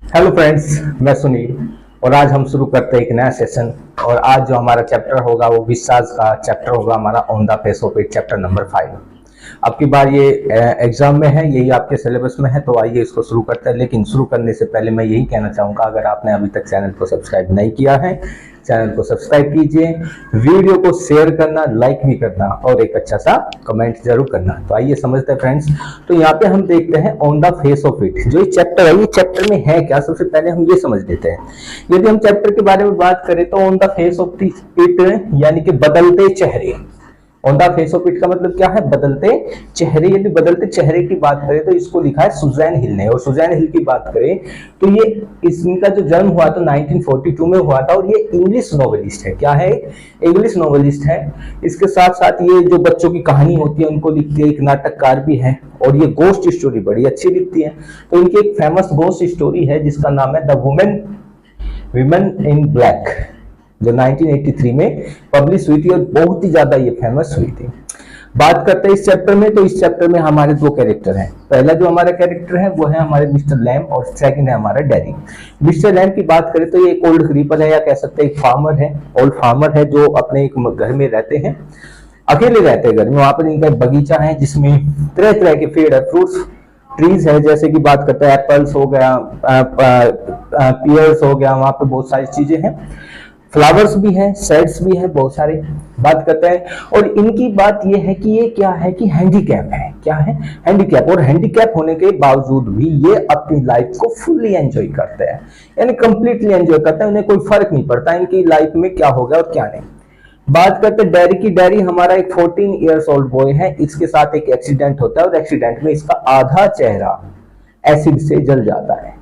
Hello friends, मैं सुनील और आज हम शुरू करते हैं एक नया सेशन। और आज जो हमारा चैप्टर होगा वो विश्वास का चैप्टर होगा, हमारा on the face of it, chapter number 5। अब की बार ये एग्जाम में है, यही आपके सिलेबस में है, तो आइए इसको शुरू करते हैं। लेकिन शुरू करने से पहले मैं यही कहना चाहूँगा, अगर आपने अभी तक चैनल को सब्सक्राइब नहीं किया है, चैनल को सब्सक्राइब कीजिए, वीडियो को शेयर करना, लाइक भी करना और एक अच्छा सा कमेंट जरूर करना। तो आइए समझते हैं फ्रेंड्स। तो यहाँ पे हम देखते हैं on the face of it, जो ये चैप्टर है, ये चैप्टर में है क्या, सबसे पहले हम ये समझ लेते हैं। यदि हम चैप्टर के बारे में बात करें तो on the face of it यानी कि बदलते चेहरे। On the face of it का मतलब क्या है? बदलते चेहरे। यदि बदलते चेहरे की बात करें तो इसको लिखा है सुजैन हिल ने। और सुजैन हिल की बात करें तो ये इसका जो जन्म हुआ तो 1942 में हुआ था। और ये इंग्लिश नॉवेलिस्ट है। क्या है? इंग्लिश नॉवेलिस्ट है। इसके साथ साथ ये जो बच्चों की कहानी होती है उनको लिखती है, एक नाटककार भी है। और ये गोस्ट स्टोरी बड़ी अच्छी लिखती है। तो इनकी एक फेमस गोस्ट स्टोरी है जिसका नाम है द वुमेन इन ब्लैक, जो 1983 में पब्लिश हुई थी और बहुत ही ज्यादा ये फेमस हुई थी। बात करते हैं इस चैप्टर में, तो इस चैप्टर में हमारे दो कैरेक्टर हैं। पहला जो हमारा कैरेक्टर है वो है हमारे मिस्टर लैम और सेकंड है हमारा डैरी। मिस्टर लैम की बात करें तो ये एक ओल्ड क्रीपर है, या कह सकते हैं एक फार्मर है, ओल्ड फार्मर है, जो अपने एक घर में रहते हैं, अकेले रहते हैं घर में। वहां पर इनका एक बगीचा है जिसमें तरह तरह के पेड़ है, फ्रूट्स ट्रीज है, जैसे कि बात करते हैं एप्पल्स हो गया, पियर्स हो गया, वहां पे बहुत सारी चीजें हैं, फ्लावर्स भी हैं, सेड्स भी हैं, बहुत सारे बात करते हैं। और इनकी बात ये है कि ये क्या है कि हैंडीकैप है। क्या है? हैंडीकैप। और हैंडीकैप होने के बावजूद भी ये अपनी लाइफ को फुल्ली एंजॉय करते हैं, यानी कंप्लीटली एंजॉय करते हैं। उन्हें कोई फर्क नहीं पड़ता इनकी लाइफ में क्या हो गया और क्या नहीं। बात करते हैं डैरी की। डैरी हमारा एक 14 ईयर्स ओल्ड बॉय है। इसके साथ एक एक्सीडेंट होता है और एक्सीडेंट में इसका आधा चेहरा एसिड से जल जाता है।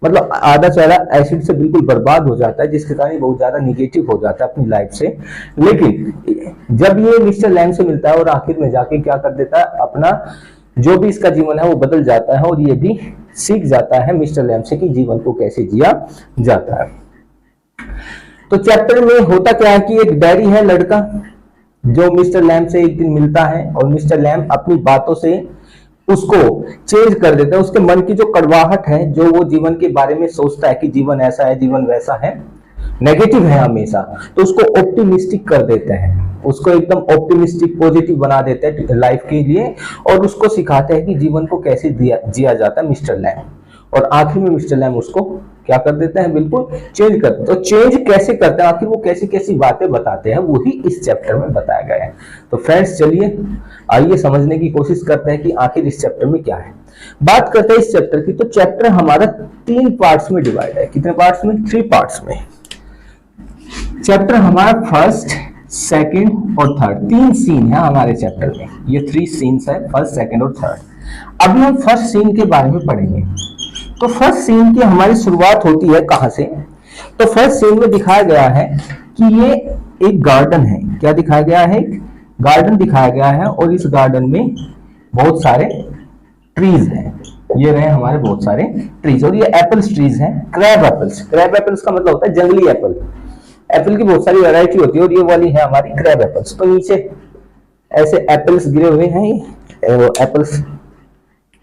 मतलब आधा चेहरा एसिड से बिल्कुल बर्बाद हो जाता है, जिसके कारण बहुत ज्यादा निगेटिव हो जाता है अपनी लाइफ से। लेकिन जब ये मिस्टर लैम से मिलता है और आखिर में जाके क्या कर देता है, अपना जो भी इसका जीवन है वो बदल जाता है। और ये भी सीख जाता है मिस्टर लैम से कि जीवन को कैसे जिया जाता है। तो चैप्टर में होता क्या है कि एक डैरी है, लड़का, जो मिस्टर लैम से एक दिन मिलता है और मिस्टर लैम अपनी बातों से उसको चेंज कर देता है। उसके मन की जो कड़वाहट है, जो वो जीवन के बारे में सोचता है कि जीवन ऐसा है, जीवन वैसा है, नेगेटिव है हमेशा, तो उसको ऑप्टिमिस्टिक कर देते हैं। उसको एकदम ऑप्टिमिस्टिक पॉजिटिव बना देते हैं लाइफ के लिए। और उसको सिखाते हैं कि जीवन को कैसे जिया जाता है मिस्टर लैम। और आखिर में मिस्टर लैम उसको क्या कर देते हैं, बिल्कुल चेंज करते हैं। तो चेंज कैसे करते हैं, आखिर वो कैसी कैसी बातें बताते हैं, वो ही इस चैप्टर में बताया गया है। तो फ्रेंड्स चलिए आइए समझने की कोशिश करते हैं कि आखिर इस चैप्टर में क्या है। बात करते हैं इस चैप्टर की। तो चैप्टर हमारा 3 पार्ट्स में डिवाइड है। कितने पार्ट्स में? 3 पार्ट्स में। चैप्टर हमारा फर्स्ट, सेकंड और थर्ड, 3 सीन है हमारे चैप्टर में। ये 3 सीन्स है, फर्स्ट, सेकंड और थर्ड। अभी हम फर्स्ट सीन के बारे में पढ़ेंगे। तो फर्स्ट सीन की हमारी शुरुआत होती है कहां से? तो फर्स्ट सीन में दिखाया गया है कि ये एक गार्डन है। क्या दिखाया गया है? गार्डन दिखाया गया है। और इस गार्डन में बहुत सारे ट्रीज हैं। ये रहे हमारे बहुत सारे ट्रीज। और ये एप्पल्स ट्रीज हैं, क्रैब एप्पल्स। क्रैब एप्पल्स का मतलब होता है जंगली एप्पल। एप्पल की बहुत सारी वैरायटी होती है और ये वाली है हमारी क्रैब एप्पल्स। तो नीचे ऐसे एप्पल्स गिरे हुए हैं। एप्पल्स,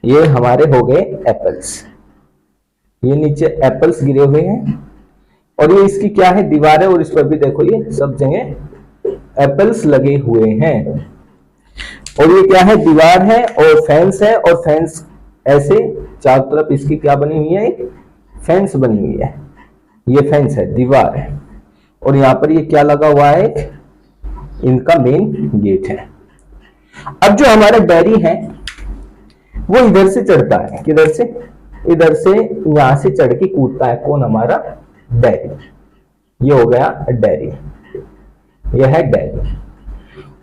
ये हमारे हो गए एप्पल्स। ये नीचे एप्पल्स गिरे हुए हैं। और ये इसकी क्या है? दीवार है। और इस पर भी देखो ये सब जगह एप्पल्स लगे हुए हैं। और ये क्या है? दीवार है और फेंस है। और फेंस ऐसे चारों तरफ इसकी क्या बनी हुई है? एक फेंस बनी हुई है। ये फेंस है, दीवार है। और यहाँ पर ये क्या लगा हुआ है? इनका मेन गेट है। अब जो हमारा डैरी है वो इधर से चढ़ता है। किधर से? इधर से, यहां से चढ़ के कूदता है। कौन? हमारा डैरी। ये हो गया डैरी, ये है डैरी।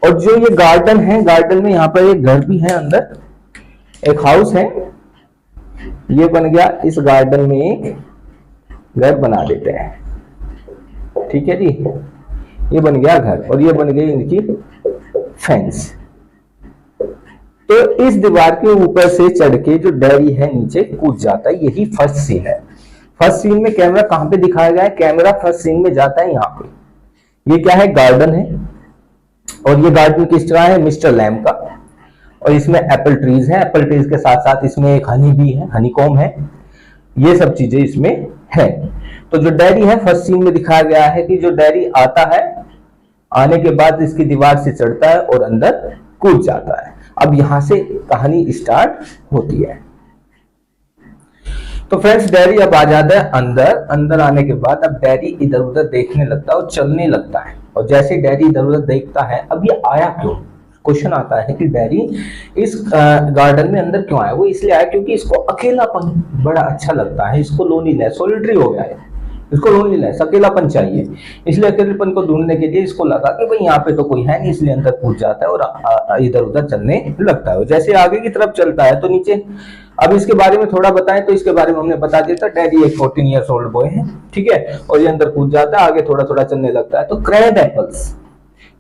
और जो ये गार्डन है, गार्डन में यहाँ पर एक घर भी है, अंदर एक हाउस है। ये बन गया, इस गार्डन में एक घर बना देते हैं। ठीक है जी, ये बन गया घर। और ये बन गई इनकी फेंस। तो इस दीवार के ऊपर से चढ़ के जो डैरी है नीचे कूद जाता है। यही फर्स्ट सीन है। फर्स्ट सीन में कैमरा कहां पे दिखाया गया है? कैमरा फर्स्ट सीन में जाता है यहाँ पे। ये क्या है? गार्डन है। और ये गार्डन किस तरह है? मिस्टर लैम का। और इसमें एप्पल ट्रीज है। एप्पल ट्रीज के साथ साथ इसमें एक हनी भी है, हनी कॉम है। ये सब चीजें इसमें है। तो जो डैडी है फर्स्ट सीन में दिखाया गया है कि जो डैडी आता है, आने के बाद इसकी दीवार से चढ़ता है और अंदर कूद जाता है। अब यहां से कहानी स्टार्ट होती है। तो फ्रेंड्स डैडी अब आ जाता है अंदर। अंदर आने के बाद अब डैडी इधर उधर देखने लगता है और चलने लगता है। और जैसे डैडी इधर उधर देखता है, अब ये आया क्यों, क्वेश्चन आता है कि डैडी इस गार्डन में अंदर क्यों आया। वो इसलिए आया क्योंकि इसको अकेलापन बड़ा अच्छा लगता है, इसको लोनलीनेस, सोलिटरी हो गया है, इसको लोनलीनेस, अकेलापन चाहिए। इसलिए अकेलेपन को ढूंढने के लिए इसको लगा कि भाई यहाँ पे तो कोई है नहीं, इसलिए अंदर कूद जाता है और इधर उधर चलने लगता है। जैसे आगे की तरफ चलता है तो नीचे, अब इसके बारे में थोड़ा बताएं तो इसके बारे में हमने बता दिया था, डैडी एक 14 ईयर्स ओल्ड बॉय है, ठीक है, और ये अंदर कूद जाता है, आगे थोड़ा थोड़ा चलने लगता है। तो क्रैब एप्पल्स,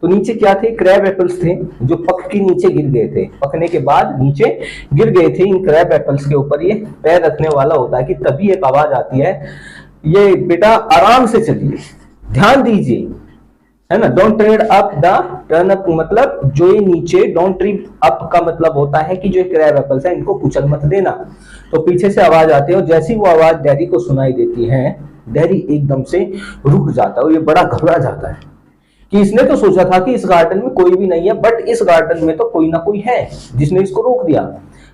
तो नीचे क्या थे, क्रैब एप्पल्स थे जो पक के नीचे गिर गए थे, पकने के बाद नीचे गिर गए थे। इन क्रैब एप्पल्स के ऊपर ये पैर रखने वाला होता है कि तभी एक आवाज आती है, ये बेटा आराम से चलिए, ध्यान दीजिए, है ना। Don't trade up the, turn up मतलब जो ये नीचे, डोंट ट्रिप अप का मतलब होता है कि जो क्रैब एप्पल्स है इनको कुचल मत देना। तो पीछे से आवाज आती है और जैसी वो आवाज डैडी को सुनाई देती है, डैडी एकदम से रुक जाता है और ये बड़ा घबरा जाता है कि इसने तो सोचा था कि इस गार्डन में कोई भी नहीं है, बट इस गार्डन में तो कोई ना कोई है जिसने इसको रोक दिया।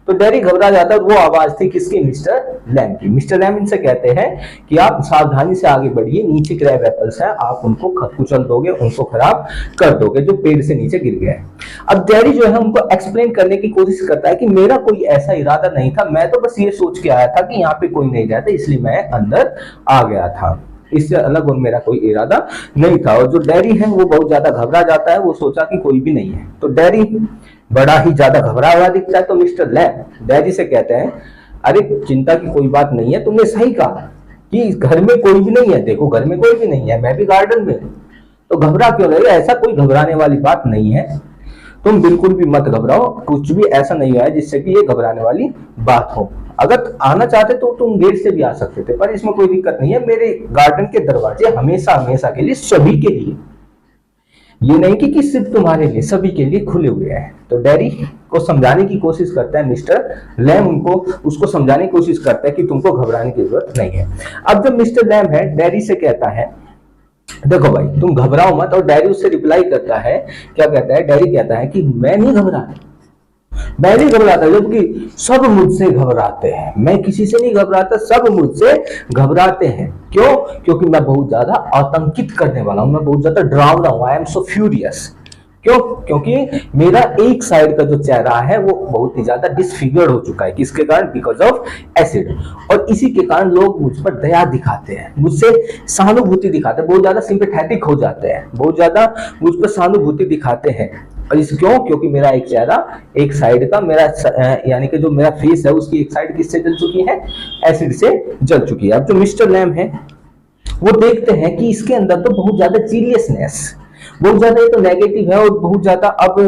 तो डैडी घबरा जाता है। वो आवाज थी किसकी, मिस्टर लैम की। मिस्टर लैम इनसे कहते हैं कि आप सावधानी से आगे बढ़िए, नीचे क्रैब एप्पल्स हैं, आप उनको कुचल दोगे, उनको खराब कर दोगे जो पेड़ से नीचे गिर गए। अब डैडी जो है उनको एक्सप्लेन करने की कोशिश करता है कि मेरा कोई ऐसा इरादा नहीं था, मैं तो बस ये सोच के आया था कि यहाँ पे कोई नहीं रहता, इसलिए मैं अंदर आ गया था, इससे अलग और मेरा कोई इरादा नहीं था। और जो डैडी है वो बहुत ज्यादा घबरा जाता है, वो सोचा कि कोई भी नहीं है। तो डैडी बड़ा ही ज्यादा घबरा हुआ दिखता है। तो मिस्टर लैम डैडी से कहते हैं, अरे चिंता की कोई बात नहीं है, तुमने सही कहा कि घर में कोई भी नहीं है, देखो घर में कोई भी नहीं है, मैं भी गार्डन में हूं, तो घबरा क्यों रहे, ऐसा कोई घबराने वाली बात नहीं है, तुम बिल्कुल भी मत घबराओ, कुछ भी ऐसा नहीं हुआ है जिससे कि ये घबराने वाली बात हो। अगर आना चाहते तो तुम गेट से भी आ सकते थे, पर इसमें कोई दिक्कत नहीं है, मेरे गार्डन के दरवाजे हमेशा हमेशा के लिए, सभी के लिए, ये नहीं कि सिर्फ तुम्हारे लिए, सभी के लिए खुले हुए हैं। तो डैडी को समझाने की कोशिश करता है मिस्टर लैम, उसको समझाने की कोशिश करता है कि तुमको घबराने की जरूरत नहीं है। अब जब मिस्टर लैम है डैडी से कहता है, देखो भाई तुम घबराओ मत, और डैडी उससे रिप्लाई करता है, क्या कहता है, डैडी कहता है कि मैं नहीं घबराता, मैं नहीं घबराता, जबकि सब मुझसे घबराते हैं, मैं किसी से नहीं घबराता, सब मुझसे घबराते हैं। क्यों? क्योंकि मैं बहुत ज्यादा आतंकित करने वाला हूं, मैं बहुत ज्यादा डरावना हूं, आई एम सो फ्यूरियस। क्यों? क्योंकि मेरा एक साइड का जो चेहरा है वो बहुत ही ज्यादा डिसफिगर्ड हो चुका है, किसके कारण, बिकॉज ऑफ एसिड, और इसी के कारण लोग मुझ पर दया दिखाते हैं, मुझसे सहानुभूति दिखाते हैं, बहुत ज्यादा सिंपैथेटिक हो जाते हैं, बहुत ज्यादा मुझ पर सहानुभूति दिखाते हैं। और इस क्यों? क्योंकि मेरा एक चेहरा, एक साइड का मेरा, यानी कि जो मेरा फेस है उसकी एक साइड किससे जल चुकी है, एसिड से जल चुकी है। अब जो मिस्टर लैम है वो देखते हैं कि इसके अंदर तो बहुत ज्यादा सीरियसनेस, बहुत ज्यादा ये तो नेगेटिव है और बहुत ज्यादा अब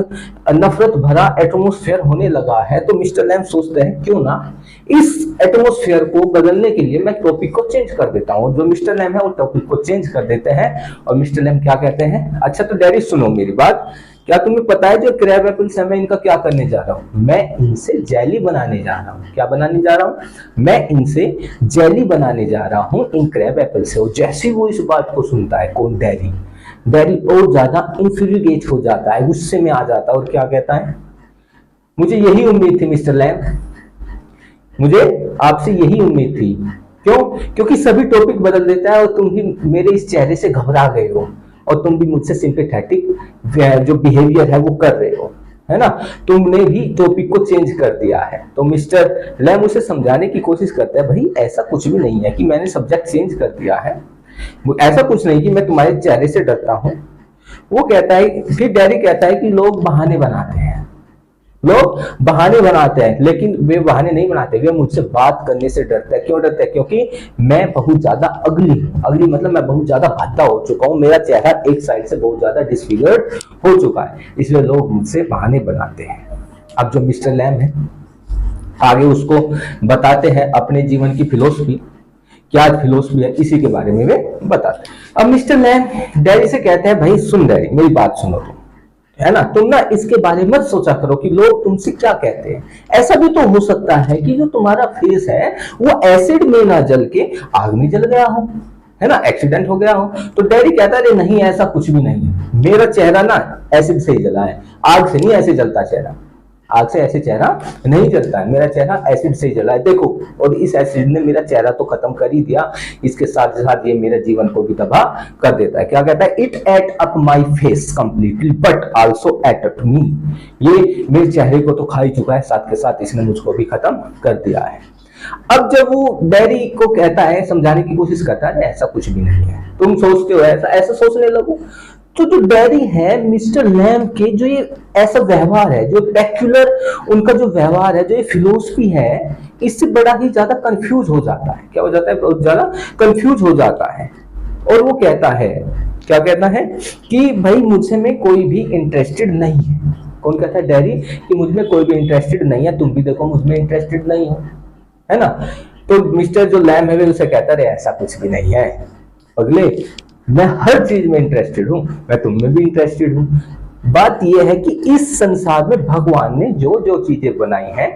नफरत भरा एटमॉस्फेयर होने लगा है। तो मिस्टर लैम सोचते हैं क्यों ना इस एटमॉस्फेयर को बदलने के लिए मैं टॉपिक को चेंज कर देता हूं। जो मिस्टर लैम है वो टॉपिक को चेंज कर देते हैं और मिस्टर लैम क्या कहते हैं, अच्छा तो डैडी सुनो मेरी बात, क्या तुम्हें पता है जो क्रैब एप्पल्स है मैं इनका क्या करने जा रहा हूं, मैं इनसे जेली बनाने जा रहा हूं। क्या बनाने जा रहा हूं? मैं इनसे जेली बनाने जा रहा हूं इन क्रैब एप्पल से। और जैसे वो इस बात को सुनता है, कौन, डैडी, डैडी और ज्यादा इंफ्यूरिएट हो जाता है, गुस्से में आ जाता है और क्या कहता है, मुझे यही उम्मीद थी मिस्टर लैम, मुझे आपसे यही उम्मीद थी। क्यों? क्योंकि सभी टॉपिक बदल देता है और तुम भी मेरे इस चेहरे से घबरा गए हो और तुम भी मुझसे सिंपैथेटिक जो बिहेवियर है वो कर रहे हो, है ना, तुमने भी टॉपिक को चेंज कर दिया है। तो मिस्टर लैम उसे समझाने की कोशिश करता है, भाई ऐसा कुछ भी नहीं है कि मैंने सब्जेक्ट चेंज कर दिया है, ऐसा कुछ नहीं कि मैं तुम्हारे चेहरे से डरता हूं। वो कहता है, फिर डैडी कहता है कि लोग बहाने बनाते हैं, लोग बहाने बनाते हैं, लेकिन वे बहाने नहीं बनाते, वे मुझसे बात करने से डरते हैं। क्यों डरते हैं? क्योंकि मैं बहुत ज्यादा अगली हूं, अगली मतलब मैं बहुत ज्यादा भद्दा हो चुका हूं, मेरा चेहरा एक साइड से बहुत ज्यादा डिसफिगर्ड हो चुका है, इसलिए लोग मुझसे बहाने बनाते हैं। अब जो मिस्टर लैम है आगे उसको बताते हैं अपने जीवन की फिलोसफी, क्या फिलोसफी है इसी के बारे में वे बताते हैं। अब मिस्टर लैम डैडी से कहते हैं, भाई सुन डैडी मेरी बात सुनो तुम, है ना। तुम ना इसके बारे में मत सोचा करो कि लोग तुमसे क्या कहते हैं। ऐसा भी तो हो सकता है कि जो तुम्हारा फेस है वो एसिड में ना जल के आग में जल गया हो, है ना, एक्सीडेंट हो गया हो। तो डैडी कहता है नहीं ऐसा कुछ भी नहीं है, मेरा चेहरा ना एसिड से ही जला है, आग से नहीं ऐसे जलता चेहरा, आग से ऐसे चेहरा नहीं जलता है, मेरा चेहरा एसिड से ही जला है, देखो। और इस एसिड ने मेरा चेहरा तो खत्म कर ही दिया, इसके साथ साथ ये मेरे जीवन को भी तबाह कर देता है। क्या कहता है, it ate up my face completely but also ate up me, ये मेरे चेहरे को तो खा ही चुका है, साथ के साथ इसने मुझको भी खत्म कर दिया है। अब जब वो डैडी को कहता है, समझाने की कोशिश करता है, ऐसा कुछ भी नहीं है, तुम सोचते हो ऐसा, ऐसा सोचने लगो। तो जो डैडी है मिस्टर लैम के, जो ये ऐसा व्यवहार है, जो पेक्युलर उनका जो व्यवहार है, जो ये फिलोसफी है, इससे बड़ा ही ज्यादा कंफ्यूज हो जाता है। क्या हो जाता है, बहुत ज्यादा कंफ्यूज हो जाता है। और वो कहता है, क्या कहता है कि भाई मुझसे में कोई भी इंटरेस्टेड नहीं है। कौन कहता है, डैडी, कि मुझ में कोई भी इंटरेस्टेड नहीं है, तुम भी देखो मुझ में इंटरेस्टेड नहीं हो, है ना। तो मिस्टर जो लैम है उसे कहता है ऐसा कुछ भी नहीं है अगले, मैं हर चीज में इंटरेस्टेड हूं, मैं तुम में भी इंटरेस्टेड हूं। बात यह है कि इस संसार में भगवान ने जो जो चीजें बनाई हैं,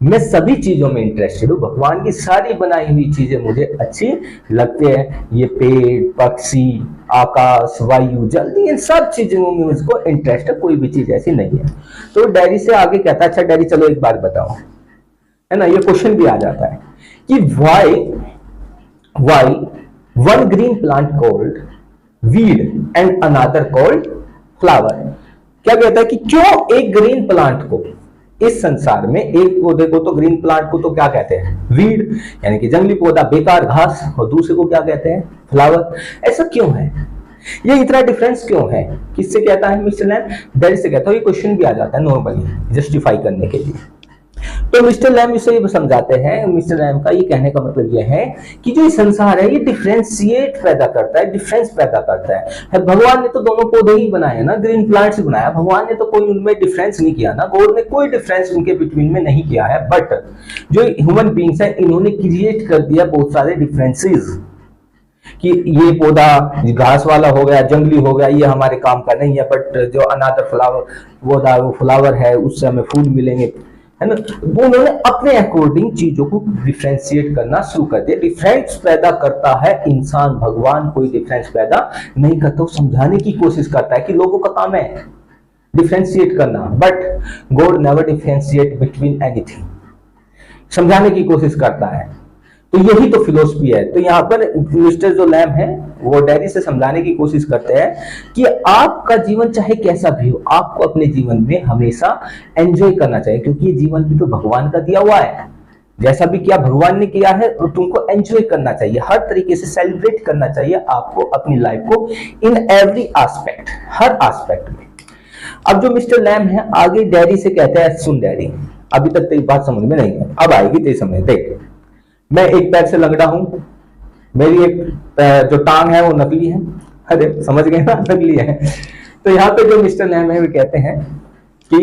मैं सभी चीजों में इंटरेस्टेड हूं। भगवान की सारी बनाई हुई चीजें मुझे अच्छी लगती है, ये पेड़, पक्षी, आकाश, वायु, जल, इन सब चीजों में मुझको इंटरेस्ट है, कोई भी चीज ऐसी नहीं है। तो डैडी से आगे कहता है, अच्छा डैडी चलो एक बात बताओ, है ना, ये क्वेश्चन भी आ जाता है कि why one green plant called weed and another called flower। क्या कहता है कि क्यों एक ग्रीन प्लांट को इस संसार में, एक पौधे को तो ग्रीन प्लांट को तो क्या कहते हैं, वीड, यानी कि जंगली पौधा, बेकार घास, और दूसरे को क्या कहते हैं, फ्लावर। ऐसा क्यों है, ये इतना डिफरेंस क्यों है, किससे कहता है मिस्टर लैम, डैडी से कहता है। ये क्वेश्चन भी आ जाता है नॉर्मली जस्टिफाई करने के लिए। तो मिस्टर लैम इसे ये समझाते हैं, मिस्टर लैम का ये कहने का मतलब ये है कि जो संसार है ये डिफरेंशिएट पैदा करता है, डिफरेंस पैदा करता है। भगवान ने तो दोनों पौधे ही बनाए ना, ग्रीन प्लांट्स बनाया, भगवान ने तो कोई उनमें डिफरेंस नहीं किया ना, गॉड ने कोई डिफरेंस उनके बिटवीन में नहीं किया है। बट जो ह्यूमन बींग्स है इन्होंने क्रिएट कर दिया बहुत सारे डिफरेंसेस, कि ये पौधा घास वाला हो गया, जंगली हो गया, ये हमारे काम का नहीं है, बट जो अनादर फ्लावर पौधा वो फ्लावर है, उससे हमें फूल मिलेंगे, है ना। वो उन्होंने अपने अकॉर्डिंग चीजों को डिफरेंशिएट करना शुरू कर दिया। डिफरेंस पैदा करता है इंसान, भगवान कोई डिफरेंस पैदा नहीं करता। वो समझाने की कोशिश करता है कि लोगों का काम है डिफरेंशिएट करना, but God never differentiate between anything, समझाने की कोशिश करता है। तो यही तो फिलोसफी है। तो यहाँ पर मिस्टर जो लैम है वो डैडी से समझाने की कोशिश करते हैं कि आपका जीवन चाहे कैसा भी हो, आपको अपने जीवन में हमेशा एंजॉय करना चाहिए, क्योंकि ये जीवन भी तो भगवान का दिया हुआ है। जैसा भी किया भगवान ने किया है, और तुमको एंजॉय करना चाहिए, हर तरीके से सेलिब्रेट करना चाहिए आपको अपनी लाइफ को, in every aspect, her aspect में। अब जो मिस्टर लैम है आगे डैडी से कहता है, सुन डैडी, अभी तक तेरी बात समझ में नहीं है, अब आएगी तेरी समझ। देख, मैं एक पैर से लंगड़ा हूं, मेरी एक जो टांग है वो नकली है, अरे समझ गए ना, नकली है। तो यहाँ पे जो मिस्टर लैम है वो कहते हैं कि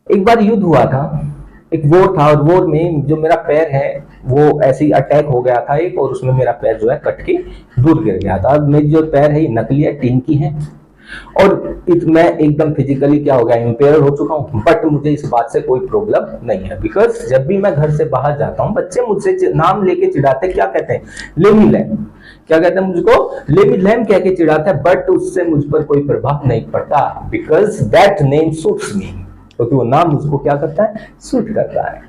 एक बार युद्ध हुआ था, एक वॉर था, और वॉर में जो मेरा पैर है वो ऐसे ही अटैक हो गया था एक, और उसमें मेरा पैर जो है कट के दूर गिर गया था। अब मेरी जो पैर है ये नकली है, टीन की है, और मैं एकदम फिजिकली क्या हो गया, इंपेयर हो चुका हूं। बट मुझे इस बात से कोई प्रॉब्लम नहीं है, बिकॉज जब भी मैं घर से बाहर जाता हूं, बच्चे मुझसे नाम लेके चिढ़ाते, क्या कहते हैं, लेमी लैम, क्या कहते हैं मुझको, लेमी लैम कह के चिढ़ाते हैं, बट उससे मुझ पर कोई प्रभाव नहीं पड़ता, because that name suits me, क्योंकि वो नाम मुझको क्या करता है, सूट करता है,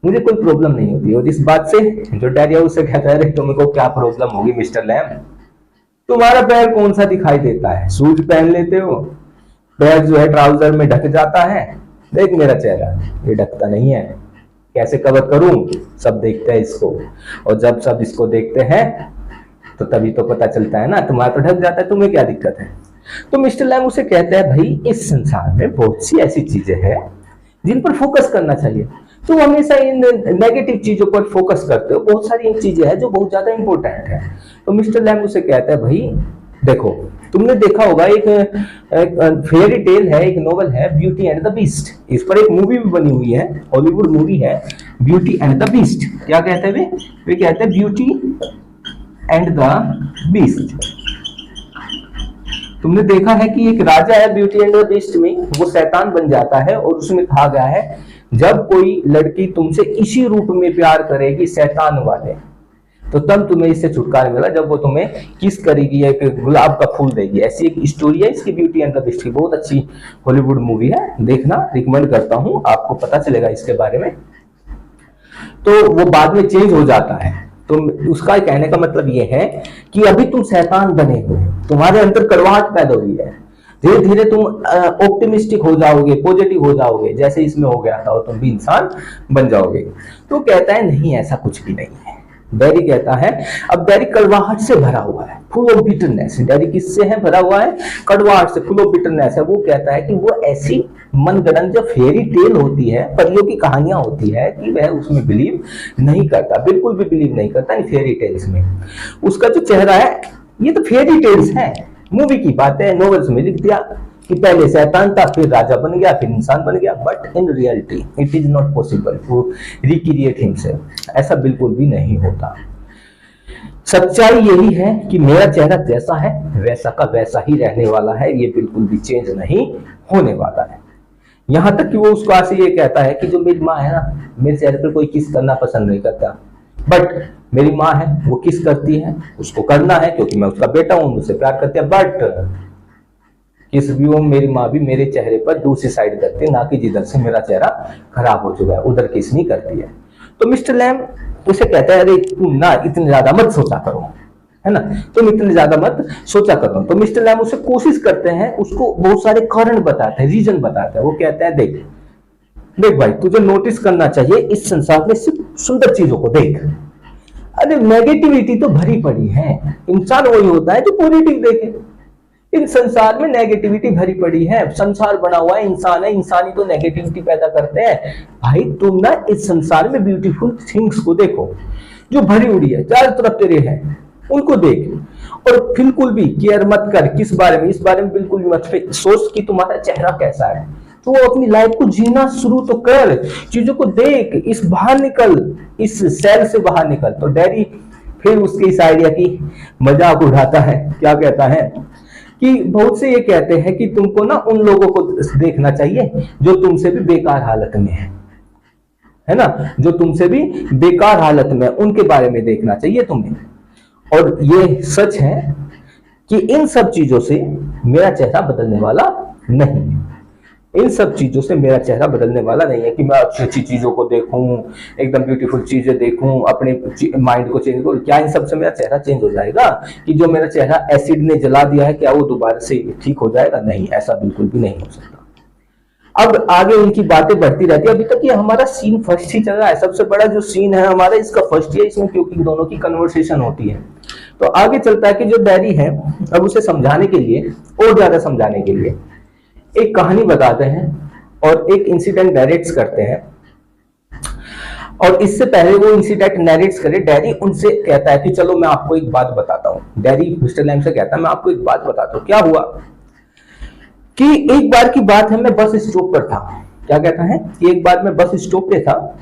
मुझे कोई प्रॉब्लम नहीं होती। और इस बात से जो डैडी है उससे कहता है, तुमको क्या प्रॉब्लम होगी मिस्टर लैम, तुम्हारा पैर कौन सा दिखाई देता है, शूज पहन लेते हो, पैर जो है ट्राउजर में ढक जाता है, देख मेरा चेहरा ये ढकता नहीं है, कैसे कवर करूं, सब देखते हैं इसको, और जब सब इसको देखते हैं तो तभी तो पता चलता है ना, तुम्हारा तो ढक जाता है, तुम्हें क्या दिक्कत है। तो मिस्टर लैम उसे कहते हैं, भाई इस संसार में बहुत सी ऐसी चीजें हैं जिन पर फोकस करना चाहिए, तुम हमेशा इन नेगेटिव चीजों पर फोकस करते हो, बहुत सारी इन चीजें हैं जो बहुत ज्यादा इंपॉर्टेंट है। तो मिस्टर लैम उसे कहता है, भाई देखो, तुमने देखा होगा एक फेयरी टेल है, एक नोवेल है, ब्यूटी एंड द बीस्ट, इस पर एक मूवी भी बनी हुई है, हॉलीवुड मूवी है, ब्यूटी एंड द बीस्ट। क्या कहते हैं वे कहते हैं ब्यूटी एंड द बीस्ट। तुमने देखा है कि एक राजा है ब्यूटी एंड द बीस्ट में, वो शैतान बन जाता है और उसमें कहा गया है जब कोई लड़की तुमसे इसी रूप में प्यार करेगी शैतान वाले, तो तब तुम्हें इससे छुटकारा मिला जब वो तुम्हें किस करेगी या एक गुलाब का फूल देगी। ऐसी एक स्टोरी है इसकी ब्यूटी एंड द बीस्ट की, बहुत अच्छी हॉलीवुड मूवी है, देखना रिकमेंड करता हूं, आपको पता चलेगा इसके बारे में। तो वो बाद में चेंज हो जाता है। तो उसका कहने का मतलब ये है कि अभी तुम शैतान बने हुए, तुम्हारे अंदर कड़वाहट पैदा हुई है, धीरे धीरे तुम ऑप्टिमिस्टिक हो जाओगे, पॉजिटिव हो जाओगे, जैसे इसमें हो गया था, और तुम भी इंसान बन जाओगे। तो कहता है नहीं, ऐसा कुछ भी नहीं है। डैरी कहता है, अब डैरी कड़वाहट से भरा हुआ है, फुल ऑफ बिटरनेस। डैरी किससे है भरा हुआ है? कड़वाहट से, फुल ऑफ बिटरनेस है। वो कहता है कि वो ऐसी मनगढ़ंत जो फेरी टेल होती है, परियों की कहानियां होती है, कि वह उसमें बिलीव नहीं करता, बिल्कुल भी बिलीव नहीं करता इन फेरी टेल्स में। उसका जो चेहरा है, ये तो फेरी टेल्स है, मूवी की बात है, नॉवेल्स में लिख दिया कि पहले शैतान था, फिर राजा बन गया, फिर इंसान बन गया। But in reality it is not possible to recreate himself. ऐसा बिल्कुल भी नहीं होता। सच्चाई यही है कि मेरा चेहरा जैसा है वैसा का वैसा ही रहने वाला है, ये बिल्कुल भी चेंज नहीं होने वाला है। यहां तक कि वो उसको से ये कहता है कि जो मेरी माँ है ना, मेरे चेहरे पर कोई किस करना पसंद नहीं करता, बट मेरी माँ है वो किस करती है, उसको करना है क्योंकि मैं उसका बेटा हूं, मुझसे प्यार करती है। बट किस भी वो मेरी माँ भी मेरे चेहरे पर दूसरी साइड करती है, ना कि जिधर से मेरा चेहरा खराब हो चुका है उधर किस नहीं करती है। तो मिस्टर लैम उसे कहता है, अरे तुम ना इतने ज्यादा मत सोचा करो, है ना, तुम इतने ज्यादा मत सोचा करो। तो मिस्टर लैम उसे कोशिश करते हैं, उसको बहुत सारे कारण बताते हैं, रीजन बताते हैं। वो कहते हैं, देख देख भाई, तुझे नोटिस करना चाहिए इस संसार में सिर्फ सुंदर चीजों को देख। अरे नेगेटिविटी तो भरी पड़ी है, इंसान वही होता है जो पॉजिटिव देखे। इन संसार में नेगेटिविटी भरी पड़ी है, संसार बना हुआ है, इंसान है, इंसान ही तो नेगेटिविटी पैदा करते हैं। भाई तुम ना इस संसार में ब्यूटीफुल थिंग्स को देखो जो भरी उड़ी है, चारों तरफ तेरे हैं, उनको देख। और बिल्कुल भी केयर मत कर किस बारे में, इस बारे में बिल्कुल भी मत सोच कि तुम्हारा चेहरा कैसा है। तो वो अपनी लाइफ को जीना शुरू तो कर, चीजों को देख, इस बाहर निकल, इस सेल से बाहर निकल। तो डैडी फिर उसके इस आइडिया की मजाक उड़ाता है। क्या कहता है कि बहुत से ये कहते हैं कि तुमको ना उन लोगों को देखना चाहिए जो तुमसे भी बेकार हालत में है ना, जो तुमसे भी बेकार हालत में, उनके बारे में देखना चाहिए तुम्हें। और ये सच है कि इन सब चीजों से मेरा चेहरा बदलने वाला नहीं है, इन सब चीजों से मेरा चेहरा बदलने वाला नहीं है कि मैं अच्छी अच्छी चीजों को देखूं, एकदम ब्यूटीफुल चीजें देखूं, अपने माइंड को चेंज करूं। क्या इन सब से मेरा चेहरा चेंज हो जाएगा? कि जो मेरा चेहरा एसिड ने जला दिया है क्या वो दोबारा से ठीक हो जाएगा? नहीं, ऐसा बिल्कुल भी नहीं हो सकता। अब आगे इनकी बातें बढ़ती रहती है। अभी तक ये हमारा सीन फर्स्ट ही चल रहा है, सबसे बड़ा जो सीन है हमारा इसका फर्स्ट ही है इसमें, क्योंकि दोनों की कन्वर्सेशन होती है। तो आगे चलता है कि जो डैडी है अब उसे समझाने के लिए, और ज्यादा समझाने के लिए एक कहानी बताते हैं और एक इंसिडेंट नरेट्स करते हैं। और इससे पहले वो इंसिडेंट नरेट्स करे, डैडी उनसे कहता है कि चलो मैं आपको एक बात बताता हूं। डैडी मिस्टर लैम से कहता है, मैं आपको एक बात बताता हूं। क्या हुआ कि एक बार की बात है, मैं बस स्टॉप पर था। क्या कहता है कि एक बार मैं बस स्टॉप पे था,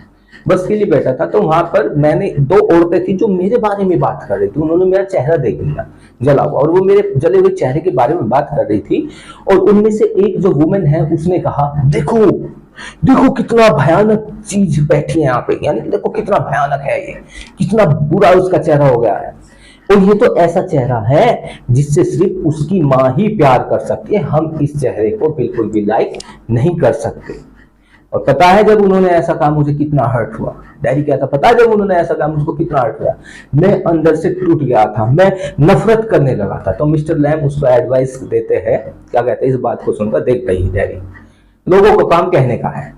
बस के लिए बैठा था, तो वहां पर मैंने दो औरतें थी जो मेरे बारे में बात कर रही थी। उन्होंने मेरा चेहरा देख लिया जला हुआ, और वो मेरे जले हुए चेहरे के बारे में बात कर रही थी। और उनमें से एक जो वुमेन है उसने कहा, देखो देखो कितना भयानक चीज बैठी है यहाँ पे, यानी देखो कितना भयानक है ये, कितना बुरा उसका चेहरा हो गया है। और ये तो ऐसा चेहरा है जिससे सिर्फ उसकी माँ ही प्यार कर सकती है, हम इस चेहरे को बिल्कुल भी लाइक नहीं कर सकते। और पता है जब उन्होंने ऐसा कहा मुझे कितना हर्ट हुआ। डैडी कहता, पता है जब उन्होंने ऐसा कहा मुझको कितना हर्ट हुआ, मैं अंदर से टूट गया था, मैं नफरत करने लगा था। तो मिस्टर लैम उसको एडवाइस देते हैं, क्या कहते हैं, इस बात को सुनकर देख गई डैडी, लोगों को काम कहने का है।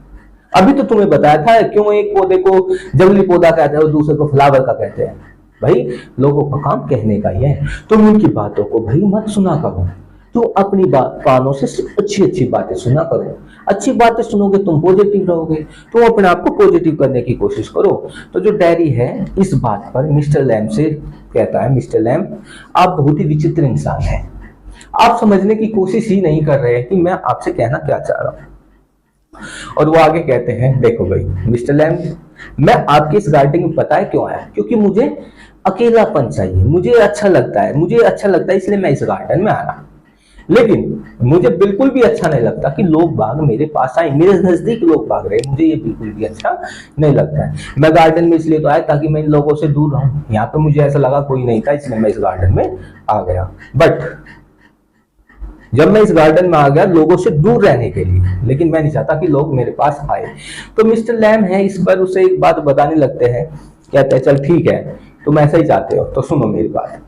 अभी तो तुम्हें बताया था क्यों एक पौधे को जंगली पौधा कहते हैं और दूसरे को फ्लावर का कहते हैं। भाई लोगों का काम कहने का ही है, तुम उनकी बातों को भाई मत सुना करो, तो अपनी कानों से सिर्फ अच्छी अच्छी बातें सुना करो। अच्छी बातें सुनोगे तुम पॉजिटिव रहोगे, तो अपने आप को पॉजिटिव करने की कोशिश करो। तो जो डैडी है इस बात पर मिस्टर लैम से कहता है, मिस्टर लैम आप बहुत ही विचित्र इंसान हैं, आप समझने की कोशिश ही नहीं कर रहे हैं कि मैं आपसे कहना क्या चाह रहा हूं। और वो आगे कहते हैं, देखो भाई मिस्टर लैम, मैं आपकी इस गार्डन में पता है क्यों आया, क्योंकि मुझे अकेलापन चाहिए, मुझे अच्छा लगता है, इसलिए मैं इस गार्डन में आ रहा। लेकिन मुझे बिल्कुल भी अच्छा नहीं लगता कि लोग बाग मेरे पास आए, मेरे नजदीक लोग भाग रहे, मुझे ये बिल्कुल भी अच्छा नहीं लगता है। मैं गार्डन में इसलिए तो आया ताकि मैं इन लोगों से दूर रहूं। यहाँ पे मुझे ऐसा लगा कोई नहीं था, इसलिए मैं इस गार्डन में आ गया। बट जब मैं इस गार्डन में आ गया लोगों से दूर रहने के लिए, लेकिन मैं नहीं चाहता कि लोग मेरे पास आए। तो मिस्टर लैम है, इस पर उसे एक बात बताने लगते हैं, कहते हैं चल ठीक है तुम ऐसा ही चाहते हो तो सुनो मेरी बात।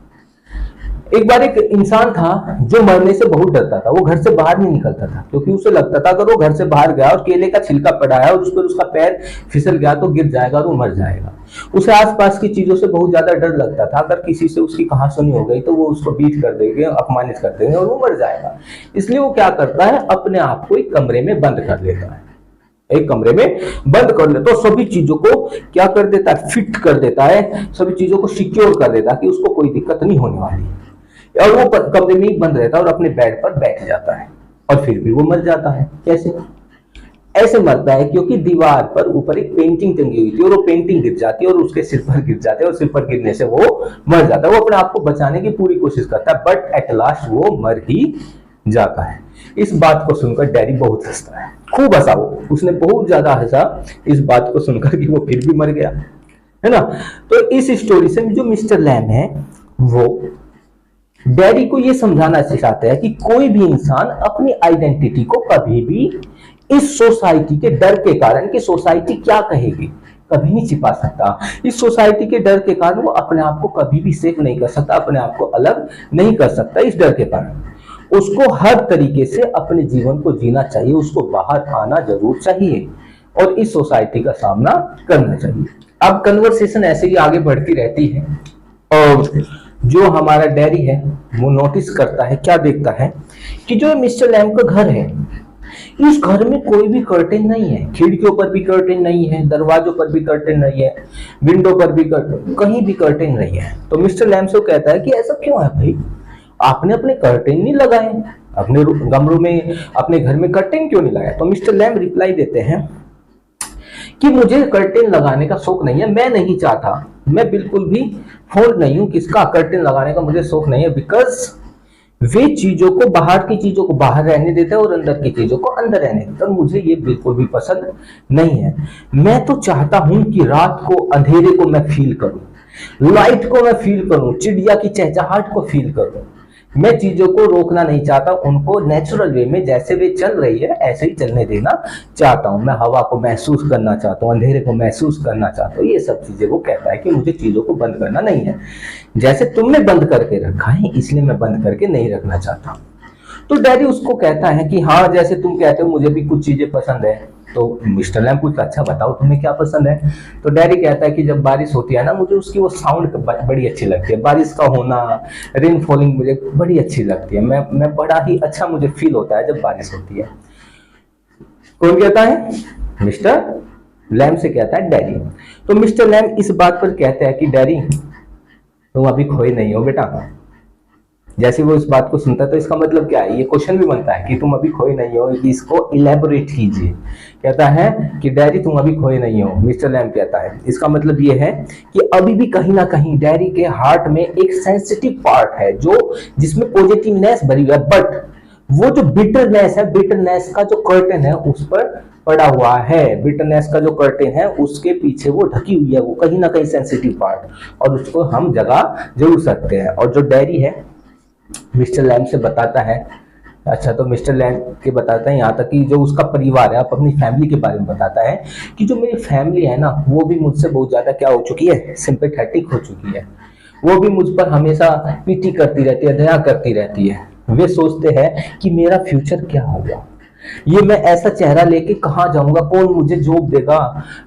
एक बार एक इंसान था जो मरने से बहुत डरता था, वो घर से बाहर नहीं निकलता था क्योंकि उसे लगता था अगर वो घर से बाहर गया और केले का छिलका पड़ा है और उस पर उसका पैर फिसल गया तो गिर जाएगा और वो मर जाएगा। उसे आसपास की चीजों से बहुत ज्यादा डर लगता था, अगर किसी से उसकी कहासुनी हो गई तो वो उसको बीट कर देंगे, अपमानित कर देंगे और वो मर जाएगा। इसलिए वो क्या करता है, अपने आप को एक कमरे में बंद कर लेता है, एक कमरे में बंद कर ले तो सभी चीजों को क्या कर देता है, फिट कर देता है, सभी चीजों को सिक्योर कर देता है कि उसको कोई दिक्कत नहीं होने वाली है। और वो कमरे में ही बंद रहता है और अपने बेड पर बैठ जाता है और फिर भी वो मर जाता है। कैसे? ऐसे मरता है क्योंकि दीवार पर ऊपर एक पेंटिंग टंगी हुई थी और वो पेंटिंग गिर जाती है और उसके सिर पर गिर जाते हैं और सिर पर गिरने से वो मर जाता है। वो अपने आप को बचाने की पूरी कोशिश करता है बट एट लास्ट वो मर ही जाता है। इस बात को सुनकर डैडी बहुत हंसता है, खूब हंसा वो, उसने बहुत ज्यादा हंसा इस बात को सुनकर कि वो फिर भी मर गया, है ना। तो इस स्टोरी से जो मिस्टर लैम है वो डैडी को ये समझाना चाहता है कि कोई भी इंसान अपनी आइडेंटिटी को कभी भी इस सोसाइटी के डर के कारण कि सोसाइटी क्या कहेगी कभी नहीं छिपा सकता। इस सोसाइटी के डर के कारण वो अपने आप को कभी भी सेफ नहीं कर सकता, अपने आप को अलग नहीं कर सकता। इस डर के कारण उसको हर तरीके से अपने जीवन को जीना चाहिए, उसको बाहर आना जरूर चाहिए और इस सोसाइटी का सामना करना चाहिए। अब कन्वर्सेशन ऐसे ही आगे बढ़ती रहती है और जो हमारा डैडी है वो नोटिस करता है, क्या देखता है कि जो मिस्टर लैम का घर है इस घर में कोई भी कर्टेन नहीं है, खिड़कियों पर भी कर्टेन नहीं है, दरवाजों पर भी कर्टेन नहीं है, विंडो पर भी कर्टेन, कहीं भी कर्टेन नहीं है। तो मिस्टर लैम से कहता है कि ऐसा क्यों है भाई, आपने अपने कर्टेन नहीं लगाए, अपने कमरों में अपने घर में कर्टेन क्यों नहीं लगाए। तो मिस्टर लैम रिप्लाई देते हैं कि मुझे कर्टेन लगाने का शौक नहीं है, मैं नहीं चाहता, मैं बिल्कुल भी फोन नहीं हूं किसका कर्टेन लगाने का मुझे शौक नहीं है, बिकॉज वे चीजों को बाहर की चीजों को बाहर रहने देते हैं और अंदर की चीजों को अंदर रहने देते हैं, मुझे ये बिल्कुल भी पसंद नहीं है। मैं तो चाहता हूं कि रात को अंधेरे को मैं फील करूं, लाइट को मैं फील करूं, चिड़िया की चहचहाहट को फील करूं। मैं चीजों को रोकना नहीं चाहता, उनको नेचुरल वे में जैसे वे चल रही है ऐसे ही चलने देना चाहता हूं। मैं हवा को महसूस करना चाहता हूं, अंधेरे को महसूस करना चाहता हूं, ये सब चीजें वो कहता है कि मुझे चीजों को बंद करना नहीं है, जैसे तुमने बंद करके रखा है इसलिए मैं बंद करके नहीं रखना चाहता। तो डैडी उसको कहता है कि हाँ जैसे तुम कहते हो मुझे भी कुछ चीजें पसंद है। तो मिस्टर लैम पूछता अच्छा बताओ तुम्हें क्या पसंद है। तो डैडी कहता है कि जब बारिश होती है ना मुझे उसकी वो साउंड बड़ी अच्छी लगती है, बारिश का होना, रेन फॉलिंग मुझे बड़ी अच्छी लगती है, मैं बड़ा ही अच्छा मुझे फील होता है जब बारिश होती है। कौन कहता है? मिस्टर लैम से कहता है डैडी। तो मिस्टर लैम इस बात पर कहते हैं कि डैडी तुम अभी खोए नहीं हो बेटा। जैसे वो इस बात को सुनता है तो इसका मतलब क्या है, ये क्वेश्चन भी बनता है कि तुम अभी खोए नहीं हो, कि इसको इलेबोरेट कीजिए। कहता है कि डैडी तुम अभी खोए नहीं हो, मिस्टर लैम कहता है इसका मतलब ये है कि अभी भी कहीं ना कहीं डैडी के हार्ट में एक सेंसिटिव पार्ट है जो जिसमें पॉजिटिवनेस भरी हुई है, बट वो जो बिटरनेस है, बिटरनेस का जो कर्टन है उस पर पड़ा हुआ है, बिटरनेस का जो कर्टेन है उसके पीछे वो ढकी हुई है, वो कहीं ना कहीं सेंसिटिव पार्ट, और उसको हम जगा जरूर सकते हैं। और जो डैडी है मिस्टर लैम से बताता है, अच्छा तो मिस्टर लैम के बताता है यहाँ तक कि जो उसका परिवार है, आप अपनी फैमिली के बारे में बताता है कि जो मेरी फैमिली है ना वो भी मुझसे बहुत ज्यादा क्या हो चुकी है, सिंपैथेटिक हो चुकी है, वो भी मुझ पर हमेशा पीटी करती रहती है, दया करती रहती है। वे सोचते हैं कि मेरा फ्यूचर क्या होगा, ये मैं ऐसा चेहरा लेके कहाँ जाऊंगा, कौन मुझे जॉब देगा,